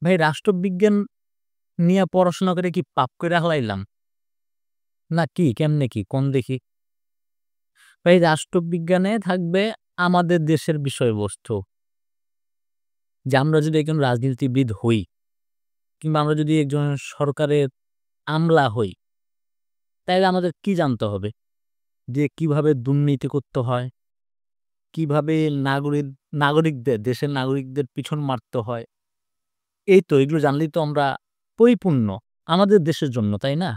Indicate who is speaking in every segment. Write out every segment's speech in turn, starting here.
Speaker 1: ভাই রাষ্ট্রবিজ্ঞান নিয়ে পড়াশোনা করে কি পাপ কইরা হালাইলাম? না কি কেমনে কি কোন দেখি? ভাই রাষ্ট্রবিজ্ঞানে থাকবে আমাদের দেশের বিষয়বস্তু। যে আমরা যদি একজন রাজনীতিবিদ হই কিংবা আমরা যদি একজন সরকারের আমলা হই, তাইলে আমাদের কি জানতে হবে? যে কিভাবে দুর্নীতি করতে হয়, কিভাবে নাগরিকদের দেশের নাগরিকদের পিছন মারতে হয়। এই তো এগুলো জানলেই তো আমরা পরিপূর্ণ আমাদের দেশের জন্য, তাই না?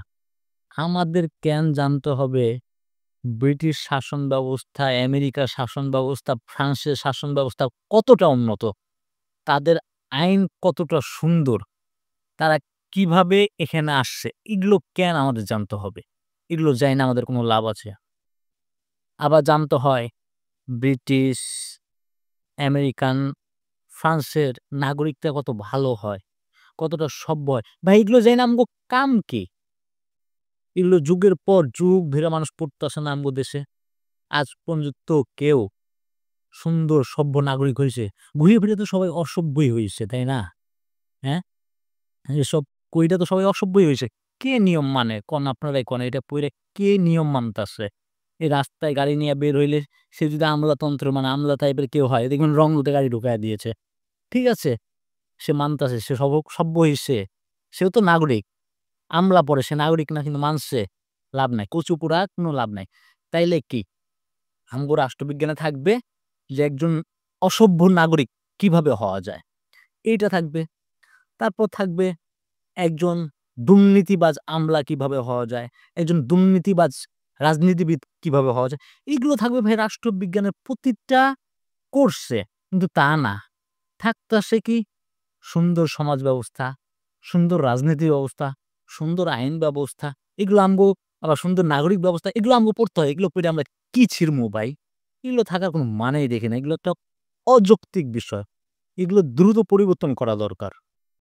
Speaker 1: আমাদের জ্ঞান জানতে হবে ব্রিটিশ শাসন ব্যবস্থা, আমেরিকার শাসন ব্যবস্থা, ফ্রান্সের শাসন ব্যবস্থা কতটা উন্নত। তাদের আইন কতটা সুন্দর। তারা কিভাবে এখানে আসছে, এগুলো জ্ঞান আমাদের জানতে হবে। এগুলো জাইনা আমাদের কোনো লাভ আছে? আবার জানতে হয় ব্রিটিশ, আমেরিকান, ফ্রান্সের নাগরিকরা কত ভালো হয়, কতটা সভ্য হয়। ভাই এগুলো জাইনা আমগো কাম কি? এগুলো যুগের পর যুগ ধইরা মানুষ পড়তাছে না আমগো দেশে। আজ পর্যন্ত কেউ সুন্দর সভ্য নাগরিক হইছে। ঘুরে ফিরে তো সবাই অসভ্যই হইছে, তাই না? হ্যাঁ? এসব কইরা তো সবাই অসভ্যই হইছে। কে নিয়ম মানে? কন আপনারাই কন এটা পইরা কে নিয়ম মানতাছে? এই রাস্তায় গাড়ি নিয়ে বের হইলে সে যদি আমলাতন্ত্র মানে আমলা টাইপের কেউ হয়, দেখবেন রংপুরে গাড়ি ঢুকাইয়া দিয়েছে। ঠিক আছে? সে মানতাছে, সে সভ্য হইছে। সেও তো নাগরিক। আমলা পড়ে সে নাগরিক না কিন্তু মানছে। লাভ নাই। কচু পোড়া কোনো লাভ নাই। তাইলে কি? আমগো রাষ্ট্রবিজ্ঞানে থাকবে যে একজন অসভ্য নাগরিক কিভাবে হওয়া যায়? এইটা থাকবে। তারপর থাকবে একজন দুর্নীতিবাজ আমলা কিভাবে হওয়া যায়? একজন দুর্নীতিবাজ রাজনীতিবিদ কিভাবে হওয়া যায়? এগুলো থাকবে ভাই রাষ্ট্রবিজ্ঞানের প্রতিটা কোর্সে। কিন্তু তা না। থাকতাছে কি? সুন্দর সমাজ ব্যবস্থা, সুন্দর রাজনীতি ব্যবস্থা, সুন্দর আইন ব্যবস্থা। এগুলো আমগো আবার সুন্দর নাগরিক ব্যবস্থা, এগুলো আমগো পড়তে হয়। এগুলো পইড়া আমরা কি ছিড়মু ভাই? এগুলো থাকার কোনো মানেই দেখি না। এগুলো একটা অযৌক্তিক বিষয়। এগুলো দ্রুত পরিবর্তন করা দরকার।